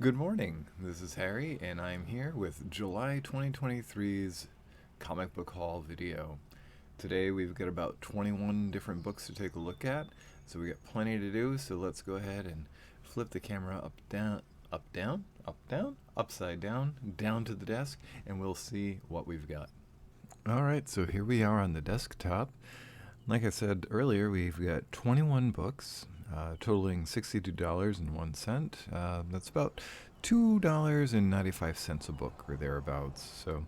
Good morning. This is Harry, and I'm here with July 2023's comic book haul video. Today we've got about 21 different books to take a look at, so we got plenty to do. So let's go ahead and flip the camera up, down, up, down, up, down, upside down, down to the desk, and we'll see what we've got. All right, so here we are on the desktop. Like I said earlier, we've got 21 books, totaling $62.01. That's about $2.95 a book or thereabouts, so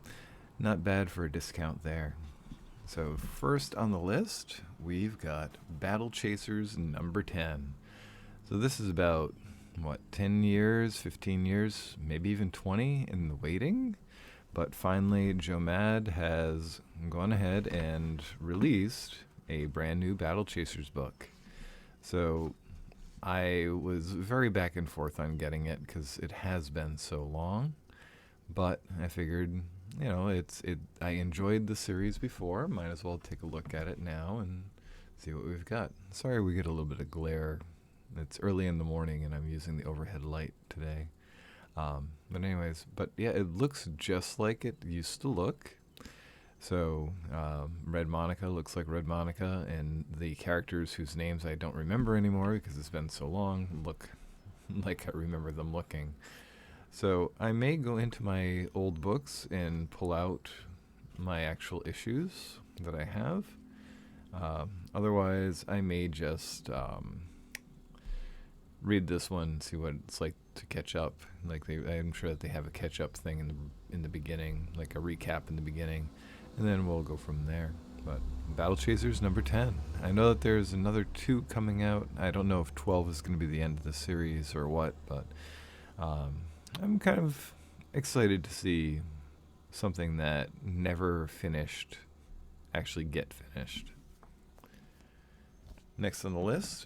not bad for a discount there. So first on the list, we've got Battle Chasers number 10. So this is about, 10 years, 15 years, maybe even 20 in the waiting? But finally, Joe Mad has gone ahead and released a brand new Battle Chasers book. So I was very back and forth on getting it because it has been so long. But I figured, I enjoyed the series before. Might as well take a look at it now and see what we've got. Sorry we get a little bit of glare. It's early in the morning and I'm using the overhead light today. But yeah, it looks just like it used to look. So Red Monica looks like Red Monica, and the characters whose names I don't remember anymore because it's been so long look like I remember them looking. So I may go into my old books and pull out my actual issues that I have. Otherwise, I may just read this one, see what it's like to catch up. I'm sure that they have a catch up thing in the beginning, like a recap in the beginning, and then we'll go from there. But Battle Chasers number 10. I know that there's another 2 coming out. I don't know if 12 is going to be the end of the series or what, but I'm kind of excited to see something that never finished actually get finished. Next on the list,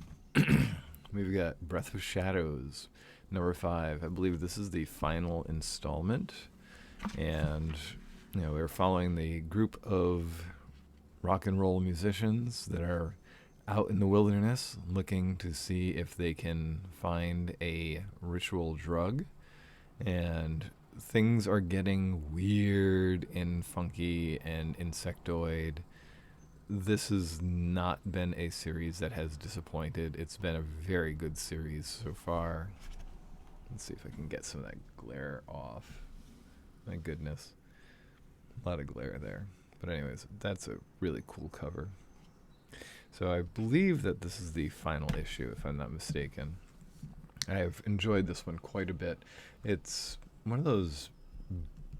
we've got Breath of Shadows, number 5. I believe this is the final installment. And, we're following the group of rock and roll musicians that are out in the wilderness looking to see if they can find a ritual drug. And things are getting weird and funky and insectoid. This has not been a series that has disappointed. It's been a very good series so far. Let's see if I can get some of that glare off. My goodness. A lot of glare there. But anyways, that's a really cool cover. So I believe that this is the final issue, if I'm not mistaken. I've enjoyed this one quite a bit. It's one of those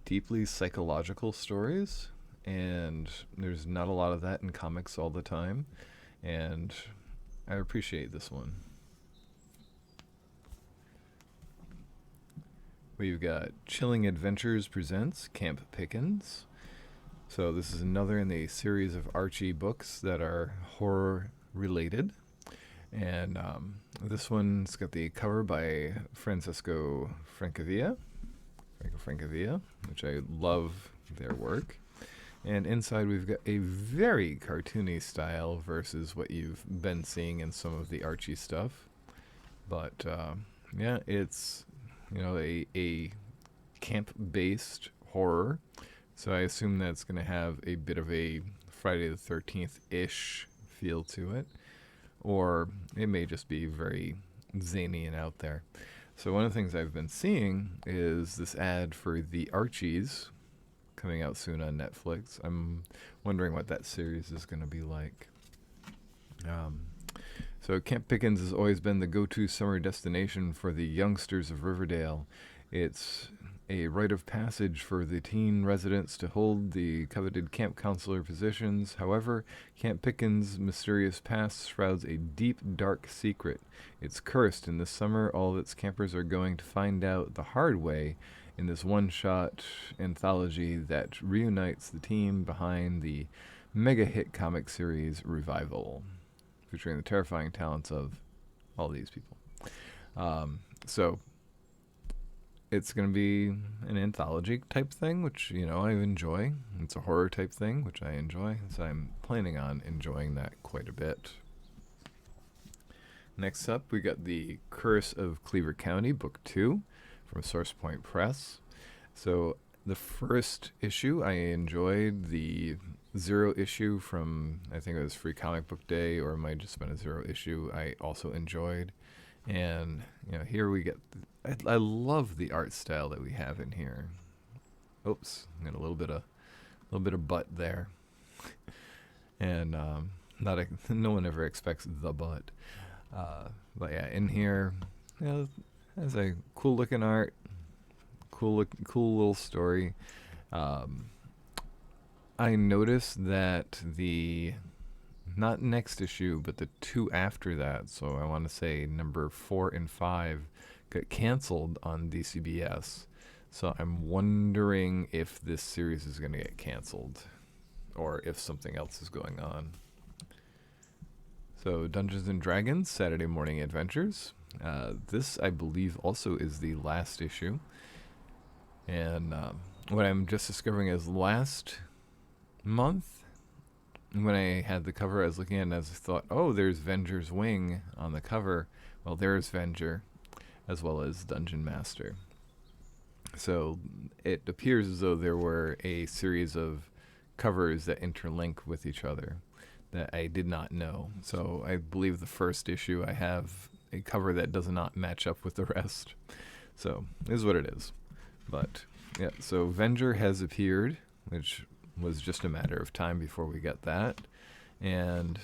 deeply psychological stories, and there's not a lot of that in comics all the time, and I appreciate this one. We've got Chilling Adventures presents Camp Pickens. So this is another in the series of Archie books that are horror related. And this one's got the cover by Francesco Francavilla, which I love their work. And inside we've got a very cartoony style versus what you've been seeing in some of the Archie stuff. But it's a camp-based horror. So I assume that's going to have a bit of a Friday the 13th-ish feel to it. Or it may just be very zany and out there. So one of the things I've been seeing is this ad for The Archies coming out soon on Netflix. I'm wondering what that series is going to be like. So Camp Pickens has always been the go-to summer destination for the youngsters of Riverdale. It's a rite of passage for the teen residents to hold the coveted camp counselor positions. However, Camp Pickens' mysterious past shrouds a deep, dark secret. It's cursed, and this summer all of its campers are going to find out the hard way in this one-shot anthology that reunites the team behind the mega-hit comic series Revival, featuring the terrifying talents of all these people. So it's going to be an anthology type thing, which, I enjoy. It's a horror type thing, which I enjoy. So I'm planning on enjoying that quite a bit. Next up, we got The Curse of Cleaver County, Book 2, from Source Point Press. So the first issue I enjoyed. The zero issue from, I think it was Free Comic Book Day, or it might have just been a zero issue, I also enjoyed. And here we get. I love the art style that we have in here. Oops, got a little bit of butt there, and not a, no one ever expects the butt. But yeah, in here, has a cool looking art, cool little story. I noticed that the not next issue, but the two after that, so I want to say number 4 and 5, got canceled on DCBS. So I'm wondering if this series is going to get canceled, or if something else is going on. So Dungeons and Dragons Saturday Morning Adventures. This, I believe, also is the last issue. And what I'm just discovering is last month, when I had the cover, I was looking at it and I thought, oh, there's Venger's Wing on the cover. Well, there's Venger, as well as Dungeon Master. So it appears as though there were a series of covers that interlink with each other that I did not know. So I believe the first issue I have a cover that does not match up with the rest. So it is what it is. But yeah, so Venger has appeared, which was just a matter of time before we get that. And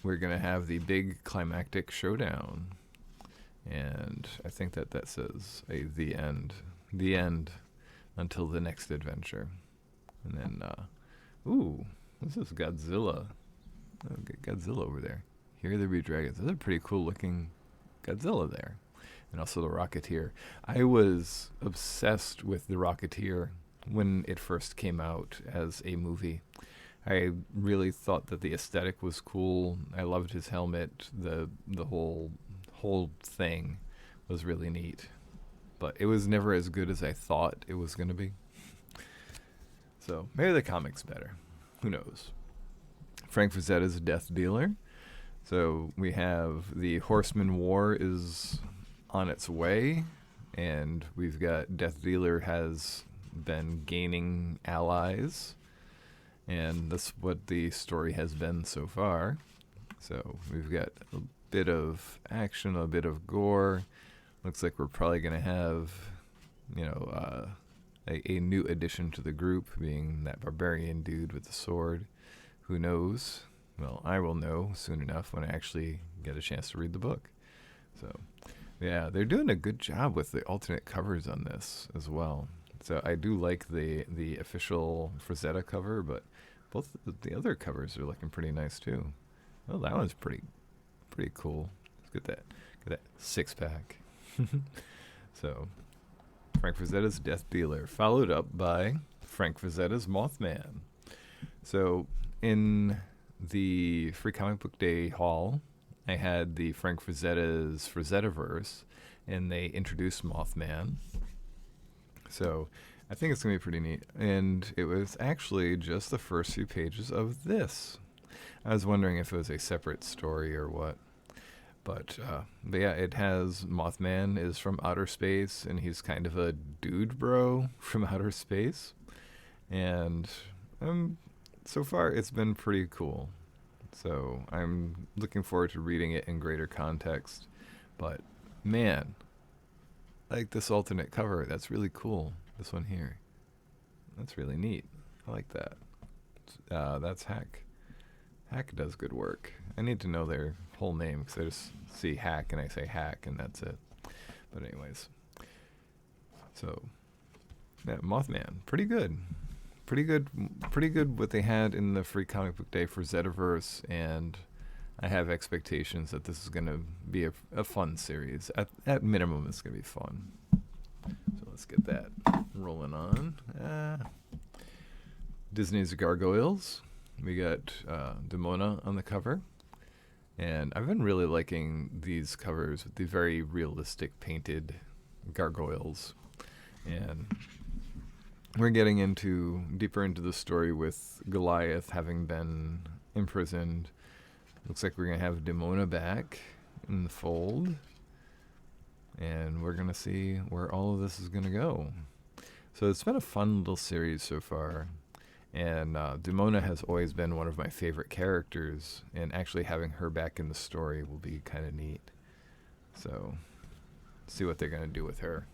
we're going to have the big climactic showdown. And I think that says the end. The end until the next adventure. And then, this is Godzilla. Oh, Godzilla over there. Here there be dragons. There's a pretty cool looking Godzilla there. And also the Rocketeer. I was obsessed with the Rocketeer when it first came out as a movie. I really thought that the aesthetic was cool. I loved his helmet. The whole thing was really neat. But it was never as good as I thought it was going to be. So maybe the comic's better. Who knows? Frank Frazetta's Death Dealer. So we have the Horseman War is on its way, and we've got Death Dealer has been gaining allies, and that's what the story has been so far. So we've got a bit of action, a bit of gore. Looks like we're probably going to have, a new addition to the group, being that barbarian dude with the sword. Who knows? Well, I will know soon enough when I actually get a chance to read the book. So, yeah, they're doing a good job with the alternate covers on this as well. So I do like the official Frazetta cover, but both the other covers are looking pretty nice too. Oh, that one's pretty cool. Let's get that 6-pack. So, Frank Frazetta's Death Dealer, followed up by Frank Frazetta's Mothman. So, in the Free Comic Book Day haul, I had the Frank Frazetta's Frazettaverse, and they introduced Mothman. So, I think it's going to be pretty neat. And it was actually just the first few pages of this. I was wondering if it was a separate story or what. But yeah, it has Mothman is from outer space, and he's kind of a dude bro from outer space. And so far, it's been pretty cool. So I'm looking forward to reading it in greater context. But man, like this alternate cover, that's really cool. This one here, that's really neat. I like that. That's Hack. Hack does good work. I need to know their whole name because I just see Hack and I say Hack and that's it. But anyways, so yeah, Mothman, pretty good what they had in the Free Comic Book Day for Zetaverse, and I have expectations that this is going to be a fun series. At minimum, it's going to be fun. So let's get that rolling on. Disney's Gargoyles. We got Demona on the cover. And I've been really liking these covers with the very realistic painted gargoyles. And we're getting deeper into the story with Goliath having been imprisoned. Looks like we're going to have Demona back in the fold. and we're going to see where all of this is going to go. So it's been a fun little series so far. And Demona has always been one of my favorite characters, and actually having her back in the story will be kind of neat. So, see what they're going to do with her.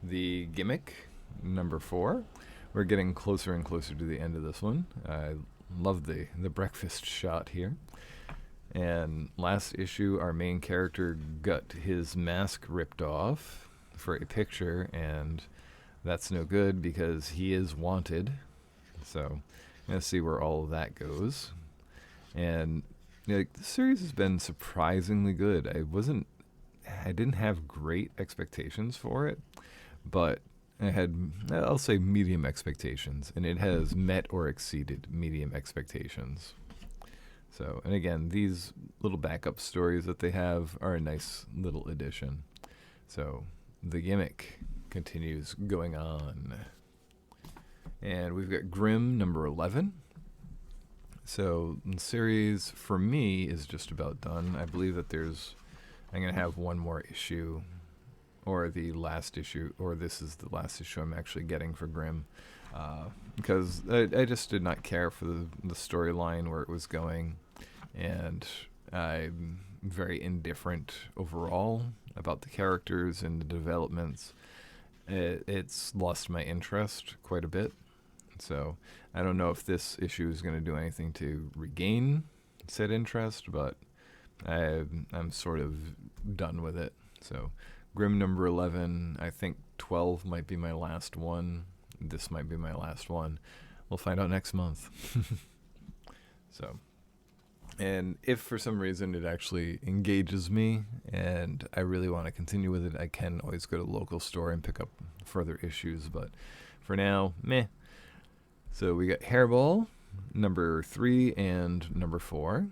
The gimmick, number 4. We're getting closer and closer to the end of this one. I love the breakfast shot here. And last issue, our main character got his mask ripped off for a picture, and that's no good because he is wanted. So I'm going to see where all of that goes. And the series has been surprisingly good. I didn't have great expectations for it, but I had, I'll say, medium expectations, and it has met or exceeded medium expectations. So, and again, these little backup stories that they have are a nice little addition. So, the gimmick continues going on. And we've got Grimm number 11. So the series for me is just about done. I believe that I'm going to have one more issue, or the last issue, or this is the last issue I'm actually getting for Grimm. Because I just did not care for the storyline where it was going. And I'm very indifferent overall about the characters and the developments. It's lost my interest quite a bit. So I don't know if this issue is going to do anything to regain said interest, but I'm sort of done with it. So Grimm number 11, I think 12 might be my last one. This might be my last one. We'll find out next month. So, and if for some reason it actually engages me and I really want to continue with it, I can always go to the local store and pick up further issues. But for now, meh. So we got Hairball, number 3 and number 4.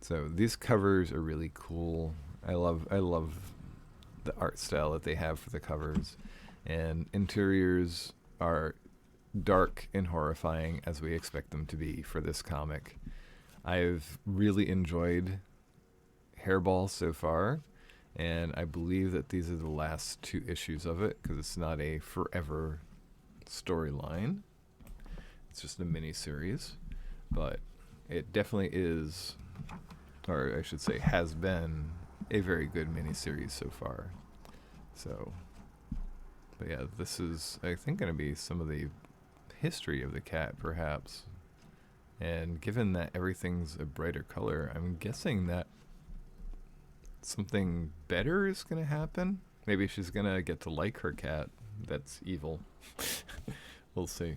So these covers are really cool. I love the art style that they have for the covers. And interiors are dark and horrifying as we expect them to be for this comic. I've really enjoyed Hairball so far, and I believe that these are the last 2 issues of it because it's not a forever storyline. It's just a mini-series, but it definitely is, or I should say has been, a very good mini-series so far. So, but yeah, this is, I think, going to be some of the history of the cat, perhaps. And given that everything's a brighter color, I'm guessing that something better is going to happen. Maybe she's going to get to like her cat that's evil. We'll see.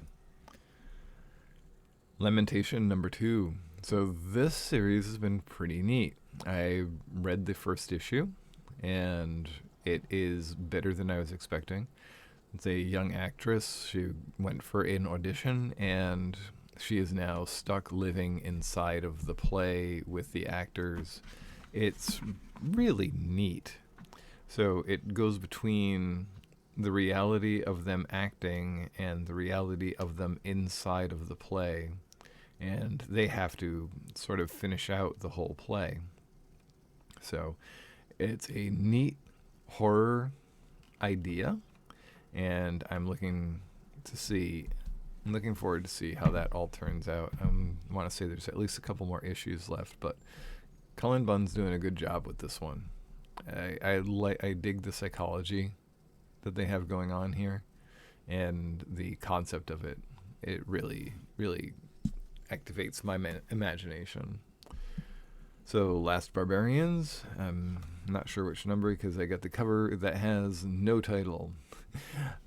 Lamentation number 2. So this series has been pretty neat. I read the first issue, and it is better than I was expecting. It's a young actress. She went for an audition, and she is now stuck living inside of the play with the actors. It's really neat. So it goes between the reality of them acting and the reality of them inside of the play. And they have to sort of finish out the whole play. So it's a neat horror idea, and I'm looking forward to see how that all turns out. I want to say there's at least a couple more issues left, but Cullen Bunn's doing a good job with this one. I dig the psychology that they have going on here, and the concept of it. It really, really activates my imagination. So, Last Barbarians. I'm not sure which number because I got the cover that has no title.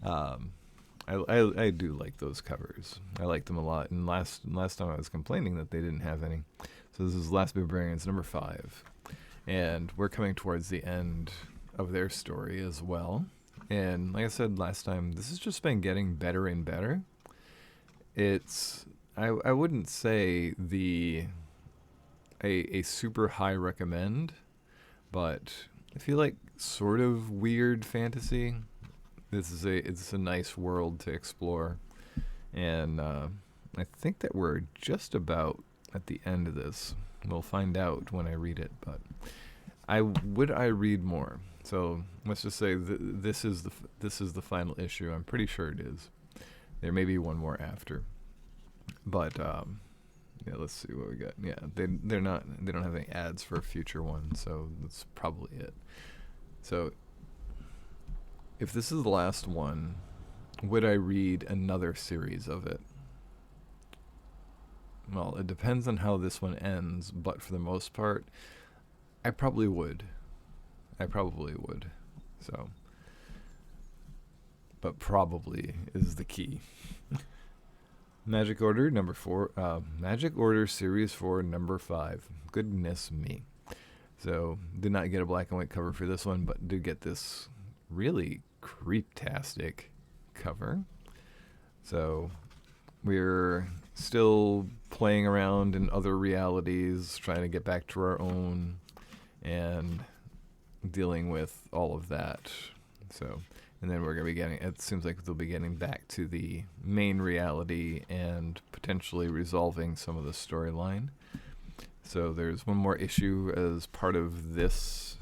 I do like those covers. I like them a lot. And last time I was complaining that they didn't have any. So this is Last Barbarians number 5. And we're coming towards the end of their story as well. And like I said last time, this has just been getting better and better. It's, I wouldn't say a super high recommend, but if you like sort of weird fantasy, it's a nice world to explore. And I think that we're just about at the end of this. We'll find out when I read it, but would I read more? So let's just say this is the final issue. I'm pretty sure it is. There may be one more after, but yeah. Let's see what we got. Yeah, they don't have any ads for a future one, so that's probably it. So if this is the last one, would I read another series of it? Well, it depends on how this one ends, but for the most part, I probably would. I probably would. So, but probably is the key. Magic Order number 4. Magic Order Series 4, number 5. Goodness me. So, did not get a black and white cover for this one, but did get this really creep-tastic cover. So, we're still playing around in other realities, trying to get back to our own, and dealing with all of that. So, and then we're going to be getting, it seems like they'll be getting back to the main reality and potentially resolving some of the storyline. So there's one more issue as part of this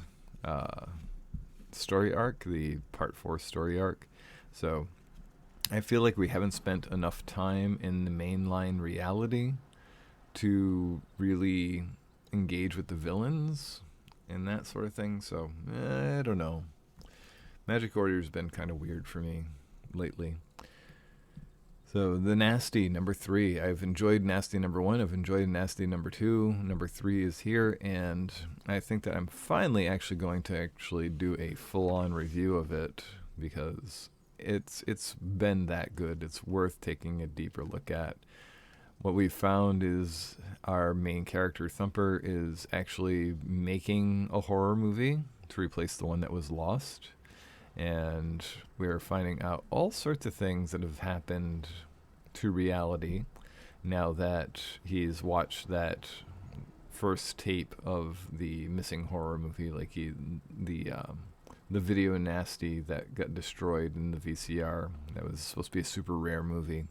story arc, the part 4 story arc. So I feel like we haven't spent enough time in the mainline reality to really engage with the villains and that sort of thing. So I don't know. Magic Order's been kind of weird for me lately. So the Nasty number 3. I've enjoyed Nasty number 1. I've enjoyed Nasty number 2. Number 3 is here, and I think that I'm finally actually going to actually do a full-on review of it because it's been that good. It's worth taking a deeper look at. What we found is our main character, Thumper, is actually making a horror movie to replace the one that was lost. And we're finding out all sorts of things that have happened to reality now that he's watched that first tape of the missing horror movie, like the video Nasty that got destroyed in the VCR. That was supposed to be a super rare movie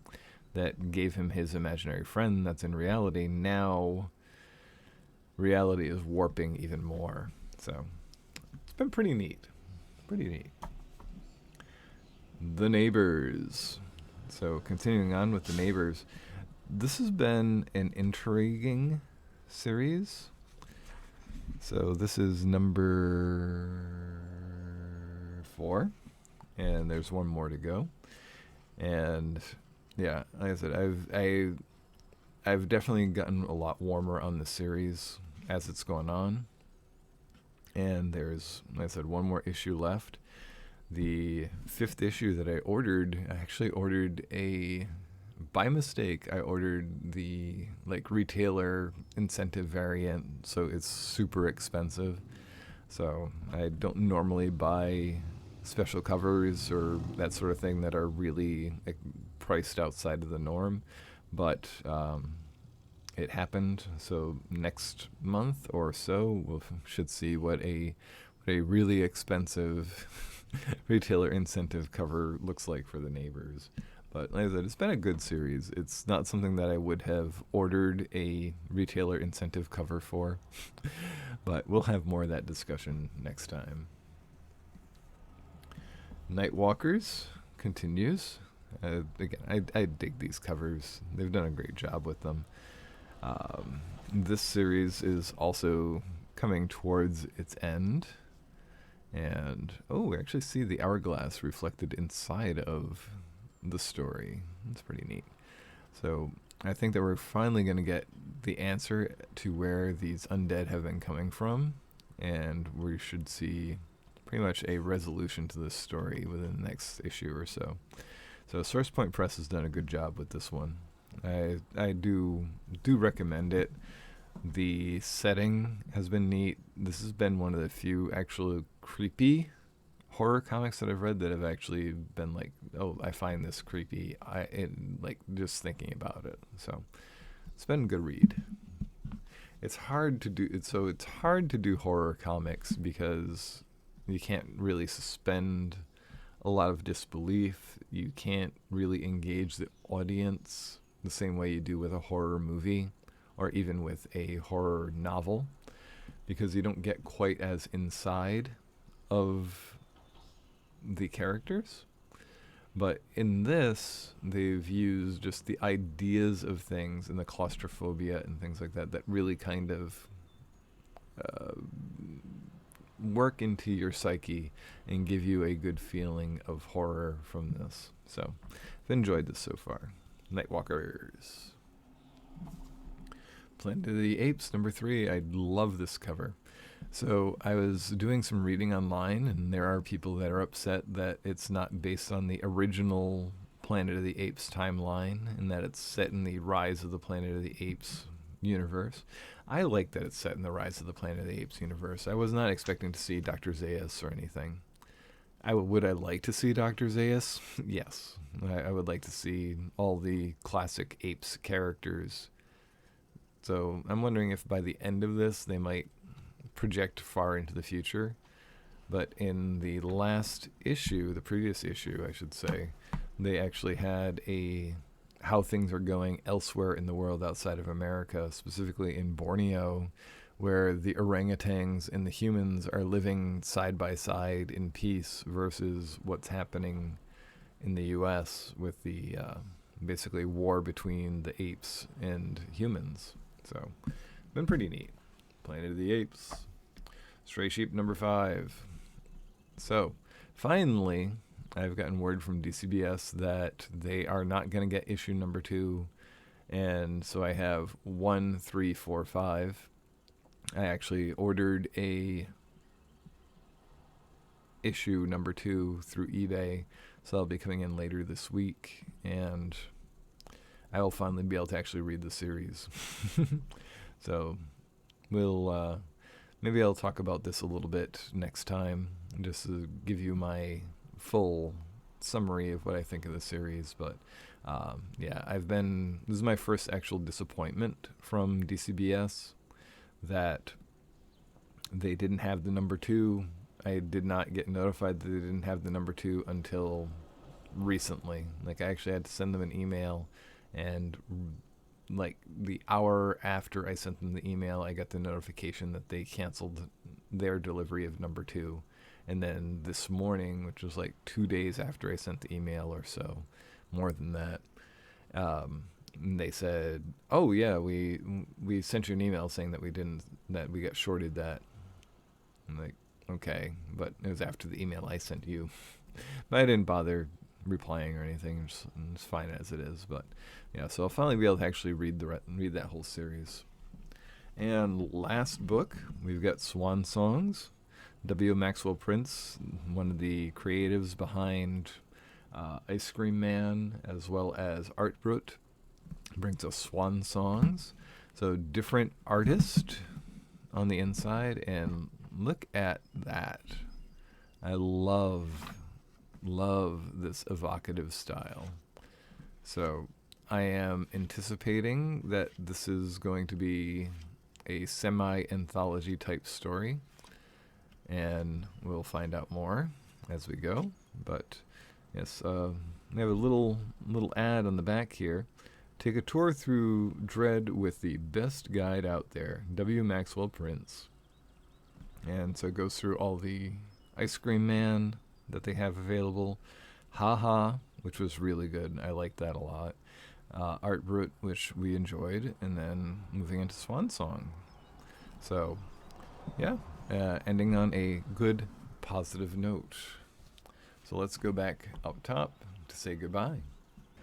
that gave him his imaginary friend that's in reality. Now reality is warping even more. So it's been pretty neat. Pretty neat. The Neighbors. So continuing on with The Neighbors, this has been an intriguing series. So this is number 4, and there's one more to go. And yeah, like I said, I've definitely gotten a lot warmer on the series as it's going on. And there's, like I said, one more issue left. The 5th issue that I ordered, I actually ordered by mistake, I ordered the retailer incentive variant, so it's super expensive. So I don't normally buy special covers or that sort of thing that are really priced outside of the norm, but it happened. So next month or so, we should see what a really expensive retailer incentive cover looks like for The Neighbors. But like I said, it's been a good series. It's not something that I would have ordered a retailer incentive cover for, but we'll have more of that discussion next time. Nightwalkers continues. Again, I dig these covers. They've done a great job with them. This series is also coming towards its end. And, we actually see the hourglass reflected inside of the story. That's pretty neat. So I think that we're finally going to get the answer to where these undead have been coming from. And we should see pretty much a resolution to this story within the next issue or so. So Source Point Press has done a good job with this one. I do recommend it. The setting has been neat. This has been one of the few actual creepy horror comics that I've read that have actually been like, I find this creepy. Just thinking about it. So it's been a good read. It's hard to do horror comics because you can't really suspend a lot of disbelief. You can't really engage the audience the same way you do with a horror movie or even with a horror novel, because you don't get quite as inside of the characters. But in this, they've used just the ideas of things and the claustrophobia and things like that that really kind of uh, work into your psyche and give you a good feeling of horror from this. So, I've enjoyed this so far. Nightwalkers. Planet of the Apes, number 3. I love this cover. So I was doing some reading online, and there are people that are upset that it's not based on the original Planet of the Apes timeline, and that it's set in the Rise of the Planet of the Apes universe. I like that it's set in the Rise of the Planet of the Apes universe. I was not expecting to see Dr. Zaius or anything. Would I like to see Dr. Zaius? Yes. I would like to see all the classic Apes characters. So I'm wondering if by the end of this they might project far into the future. But in the last issue, the previous issue, I should say, they actually had how things are going elsewhere in the world outside of America, specifically in Borneo, where the orangutans and the humans are living side by side in peace versus what's happening in the U.S. with the basically war between the apes and humans. So, been pretty neat. Planet of the Apes. Stray Sheep number 5. So, finally, I've gotten word from DCBS that they are not going to get issue number 2. And so I have 1, 3, 4, 5. I actually ordered a issue number 2 through eBay. So that'll be coming in later this week. And I will finally be able to actually read the series. So we'll maybe I'll talk about this a little bit next time, just to give you my full summary of what I think of the series. But yeah, this is my first actual disappointment from DCBS that they didn't have the number 2. I did not get notified that they didn't have the number 2 until recently. Like, I actually had to send them an email, and like the hour after I sent them the email, I got the notification that they canceled their delivery of number 2. And then this morning, which was like 2 days after I sent the email or so, more than that, they said, "Oh yeah, we sent you an email saying that we got shorted that." I'm like, okay, but it was after the email I sent you. But I didn't bother replying or anything. It's fine as it is. But yeah, so I'll finally be able to actually read that whole series. And last book, we've got Swan Songs. W. Maxwell Prince, one of the creatives behind Ice Cream Man, as well as Art Brut, brings us Swan Songs. So different artist on the inside, and look at that. I love this evocative style. So I am anticipating that this is going to be a semi-anthology type story, and we'll find out more as we go. But yes, we have a little ad on the back here. Take a tour through Dread with the best guide out there, W. Maxwell Prince. And so it goes through all the Ice Cream Man that they have available. Haha, which was really good. I liked that a lot. Art Brut, which we enjoyed. And then moving into Swan Song. So, yeah, ending on a good, positive note. So let's go back up top to say goodbye.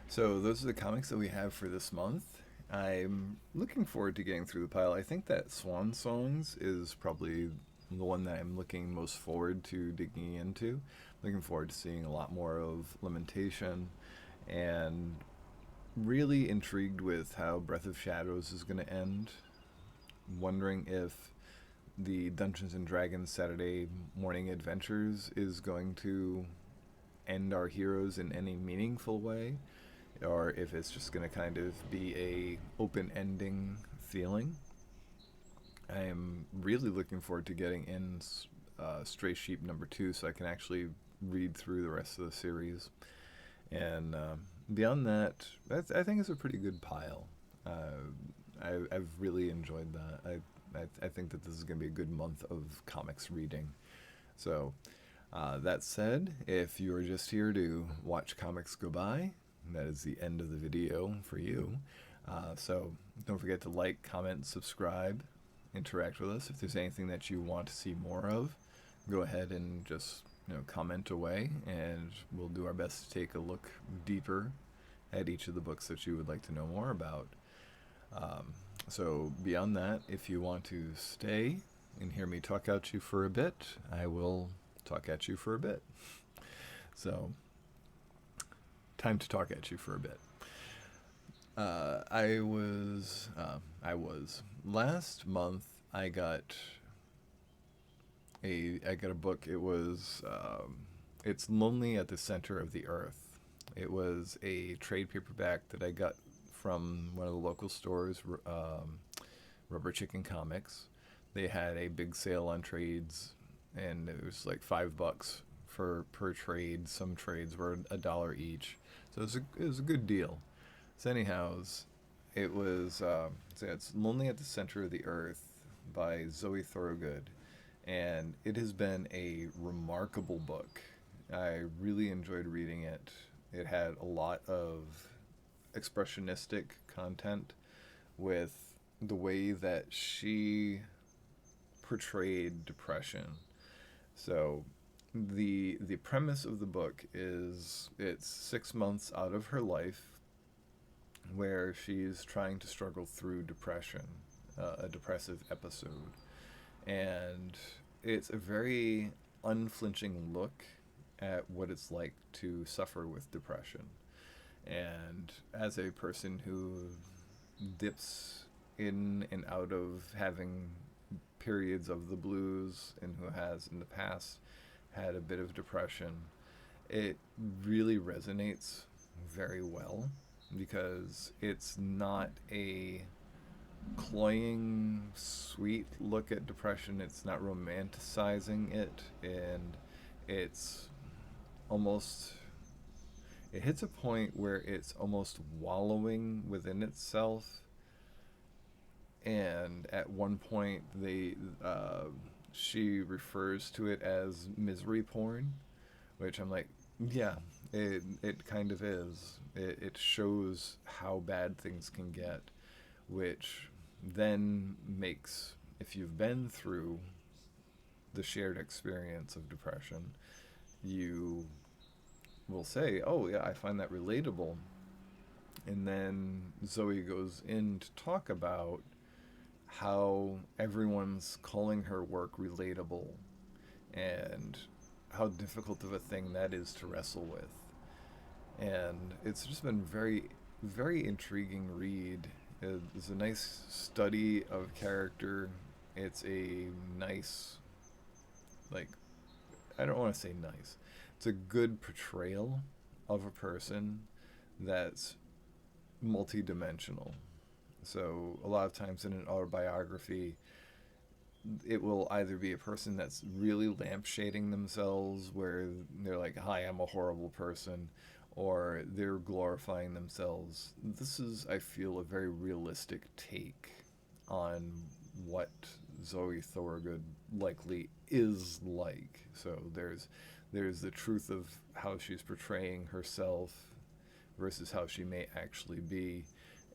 So those are the comics that we have for this month. I'm looking forward to getting through the pile. I think that Swan Songs is probably the one that I'm looking most forward to digging into. Looking forward to seeing a lot more of Lamentation, and really intrigued with how Breath of Shadows is going to end. Wondering if the Dungeons and Dragons Saturday Morning Adventures is going to end our heroes in any meaningful way, or if it's just going to kind of be a open ending feeling. I am really looking forward to getting in Stray Sheep number 2 so I can actually read through the rest of the series. And beyond that, I think it's a pretty good pile. I've really enjoyed that. I think that this is going to be a good month of comics reading. So, that said, if you are just here to watch comics go by, that is the end of the video for you. So don't forget to like, comment, subscribe, interact with us. If there's anything that you want to see more of, go ahead and just comment away, and we'll do our best to take a look deeper at each of the books that you would like to know more about. So beyond that, if you want to stay and hear me talk at you for a bit, I will talk at you for a bit. So, time to talk at you for a bit. Last month. I got a book. It's Lonely at the Center of the Earth. It was a trade paperback that I got from one of the local stores, Rubber Chicken Comics. They had a big sale on trades, and it was like $5 per trade. Some trades were $1 each, so it was a good deal. So anyhows, it's Lonely at the Center of the Earth by Zoe Thorogood, and it has been a remarkable book. I really enjoyed reading it. It had a lot of expressionistic content with the way that she portrayed depression. So the premise of the book is it's 6 months out of her life where she's trying to struggle through depression, a depressive episode. And it's a very unflinching look at what it's like to suffer with depression. And as a person who dips in and out of having periods of the blues and who has in the past had a bit of depression, it really resonates very well because it's not a cloying, sweet look at depression. It's not romanticizing it, and it's almost, it hits a point where it's almost wallowing within itself. And at one point, she refers to it as misery porn, which I'm like, yeah, it kind of is. It shows how bad things can get, which then makes, if you've been through the shared experience of depression, you will say, oh yeah, I find that relatable. And then Zoe goes in to talk about how everyone's calling her work relatable and how difficult of a thing that is to wrestle with. And it's just been very, very intriguing read. It's a nice study of character. It's a nice, like, I don't want to say nice. It's a good portrayal of a person that's multidimensional. So a lot of times in an autobiography, it will either be a person that's really lampshading themselves, where they're like, hi, I'm a horrible person, or they're glorifying themselves. This is, I feel, a very realistic take on what Zoe Thorogood likely is like. So there's the truth of how she's portraying herself versus how she may actually be,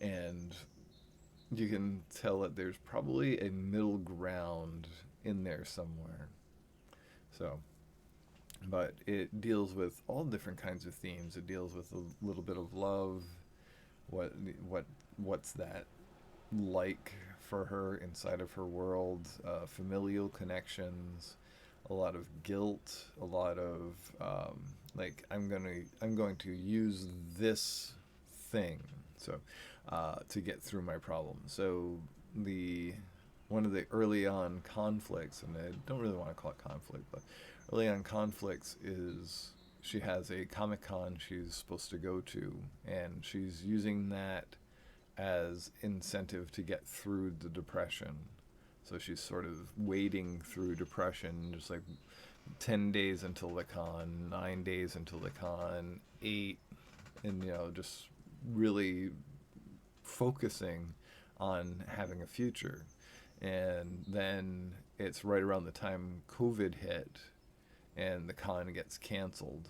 and you can tell that there's probably a middle ground in there somewhere. So, but it deals with all different kinds of themes. It deals with a little bit of love. What what's that like for her inside of her world? Familial connections, a lot of guilt, a lot of like I'm going to use this thing. So to get through my problem. So one of the early on conflicts, and I don't really want to call it conflict, but early on conflicts is she has a Comic-Con she's supposed to go to, and she's using that as incentive to get through the depression. So she's sort of wading through depression, just like 10 days until the con, 9 days until the con, 8, and just really focusing on having a future. And then it's right around the time COVID hit, and the con gets canceled.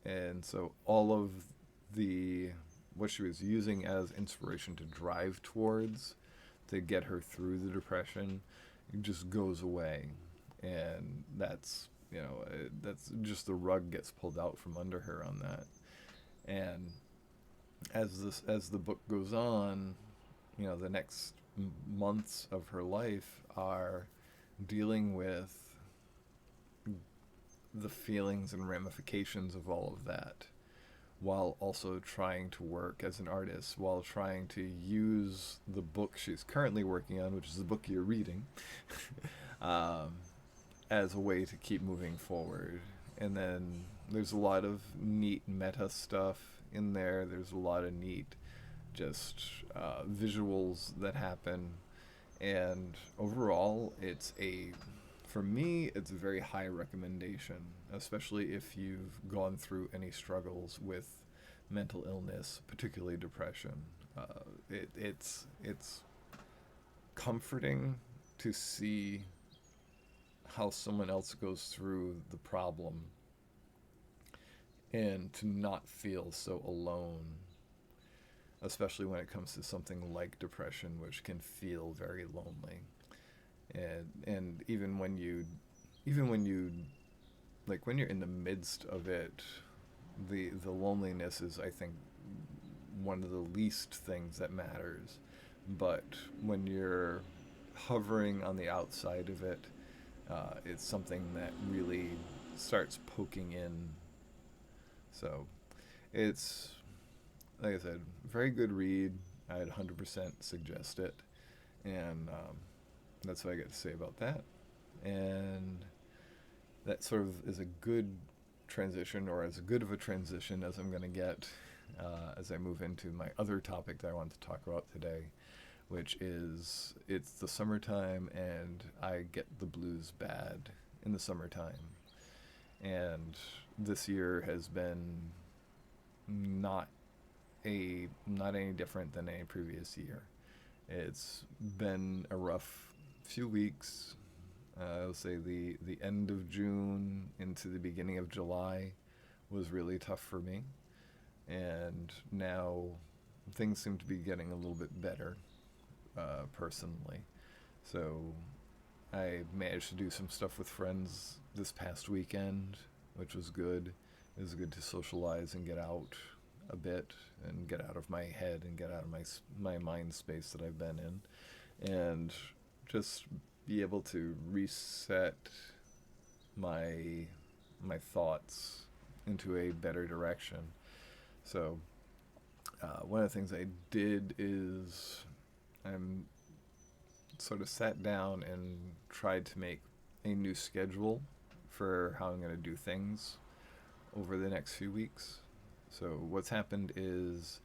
And so all of the what she was using as inspiration to drive towards to get her through the depression just goes away, and that's just the rug gets pulled out from under her on that. And as the book goes on, the next months of her life are dealing with the feelings and ramifications of all of that, while also trying to work as an artist, while trying to use the book she's currently working on, which is the book you're reading, um, as a way to keep moving forward. And then there's a lot of neat meta stuff in there. There's a lot of neat just visuals that happen. And overall, for me, it's a very high recommendation, especially if you've gone through any struggles with mental illness, particularly depression. It's comforting to see how someone else goes through the problem and to not feel so alone, especially when it comes to something like depression, which can feel very lonely. And even when you like when you're in the midst of it, the loneliness is, I think, one of the least things that matters. But when you're hovering on the outside of it, it's something that really starts poking in. So it's, like I said, very good read. I'd 100% suggest it. And that's what I get to say about that. And that sort of is a good transition, or as good of a transition as I'm going to get as I move into my other topic that I want to talk about today, which is it's the summertime and I get the blues bad in the summertime. And this year has been not not any different than any previous year. It's been a rough few weeks. I'll say the end of June into the beginning of July was really tough for me, and now things seem to be getting a little bit better, personally. So I managed to do some stuff with friends this past weekend, which was good. It was good to socialize and get out a bit and get out of my head and get out of my mind space that I've been in, and just be able to reset my thoughts into a better direction. So one of the things I did is I'm sort of sat down and tried to make a new schedule for how I'm going to do things over the next few weeks. So what's happened is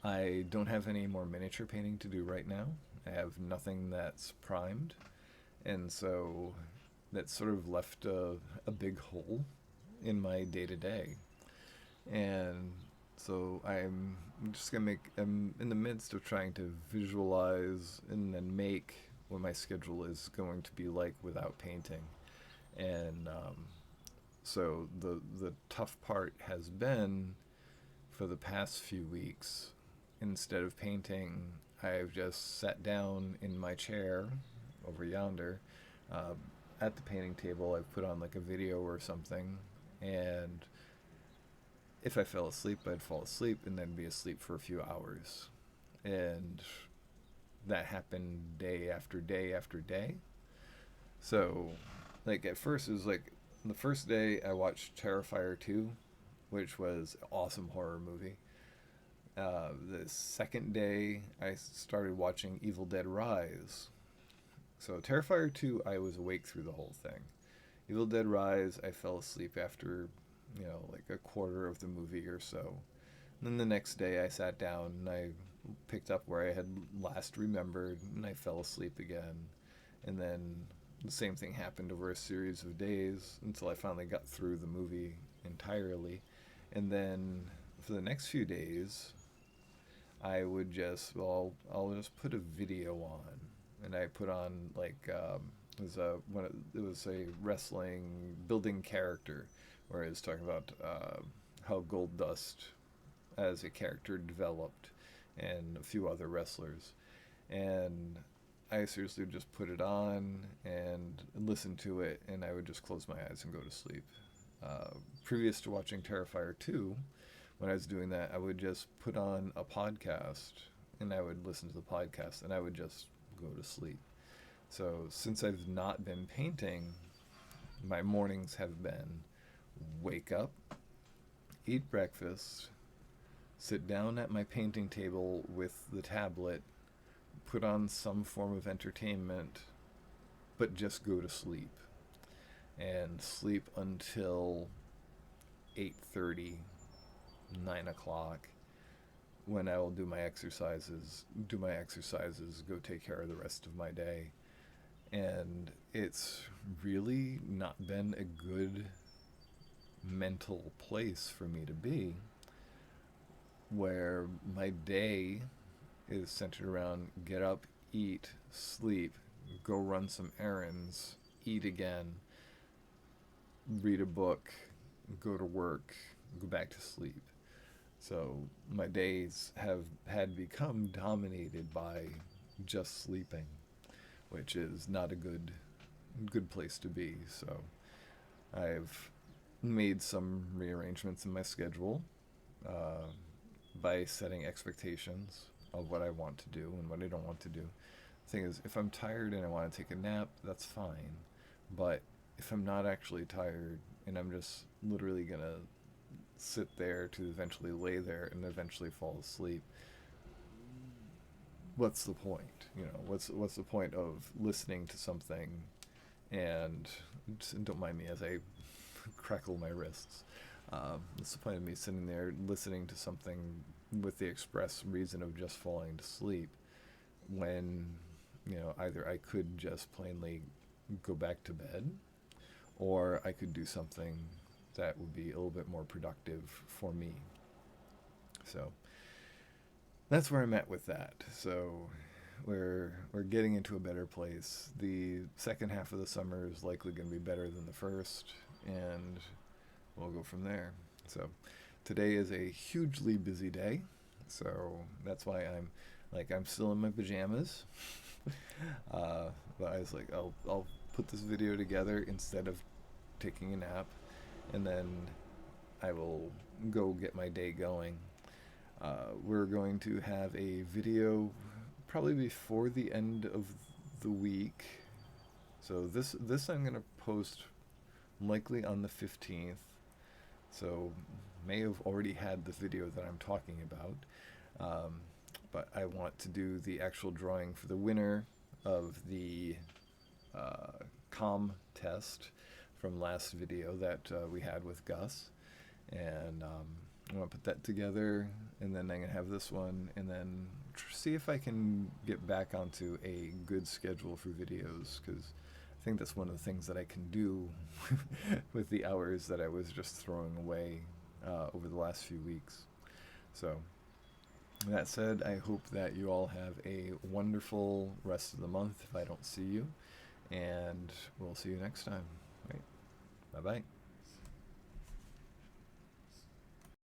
I don't have any more miniature painting to do right now. I have nothing that's primed. And so that sort of left a big hole in my day-to-day. And so I'm in the midst of trying to visualize and then make what my schedule is going to be like without painting. And so the tough part has been, for the past few weeks, instead of painting, I've just sat down in my chair over yonder, at the painting table. I've put on like a video or something, and if I fell asleep, I'd fall asleep and then be asleep for a few hours. And that happened day after day after day. So, like, at first, it was like the first day I watched Terrifier 2, which was an awesome horror movie. The second day, I started watching Evil Dead Rise. So, Terrifier 2, I was awake through the whole thing. Evil Dead Rise, I fell asleep after, like a quarter of the movie or so. And then the next day, I sat down and I picked up where I had last remembered, and I fell asleep again. And then the same thing happened over a series of days until I finally got through the movie entirely. And then for the next few days, I would I'll just put a video on. And I put on like It was a wrestling building character, where he was talking about how Gold Dust as a character developed, and a few other wrestlers. And I seriously would just put it on and listen to it, and I would just close my eyes and go to sleep. Previous to watching Terrifier 2, when I was doing that, I would just put on a podcast and I would listen to the podcast and I would just go to sleep. So since I've not been painting, my mornings have been wake up, eat breakfast, sit down at my painting table with the tablet, put on some form of entertainment, but just go to sleep. And sleep until 8:30, 9 o'clock, when I will do my exercises, go take care of the rest of my day. And it's really not been a good mental place for me to be, where my day is centered around get up, eat, sleep, go run some errands, eat again, read a book, go to work, go back to sleep. So my days have had become dominated by just sleeping, which is not a good place to be. So I've made some rearrangements in my schedule uh, by setting expectations of what I want to do and what I don't want to do. The thing is, if I'm tired and I want to take a nap, that's fine. But if I'm not actually tired and I'm just literally gonna sit there to eventually lay there and eventually fall asleep, what's the point? What's the point of listening to something and don't mind me as I crackle my wrists. What's the point of me sitting there listening to something with the express reason of just falling to sleep when either I could just plainly go back to bed, or I could do something that would be a little bit more productive for me. So that's where I'm at with that. So we're getting into a better place. The second half of the summer is likely going to be better than the first, and we'll go from there. So today is a hugely busy day, so that's why I'm still in my pajamas. But I was like, I'll put this video together instead of taking a nap, and then I will go get my day going. We're going to have a video probably before the end of the week. So this I'm gonna post likely on the 15th. So may have already had the video that I'm talking about. But I want to do the actual drawing for the winner of the test from last video that we had with Gus. And I'm going to put that together, and then I'm going to have this one, and then see if I can get back onto a good schedule for videos, because I think that's one of the things that I can do with the hours that I was just throwing away over the last few weeks. So, that said, I hope that you all have a wonderful rest of the month if I don't see you, and we'll see you next time. Right? Bye-bye.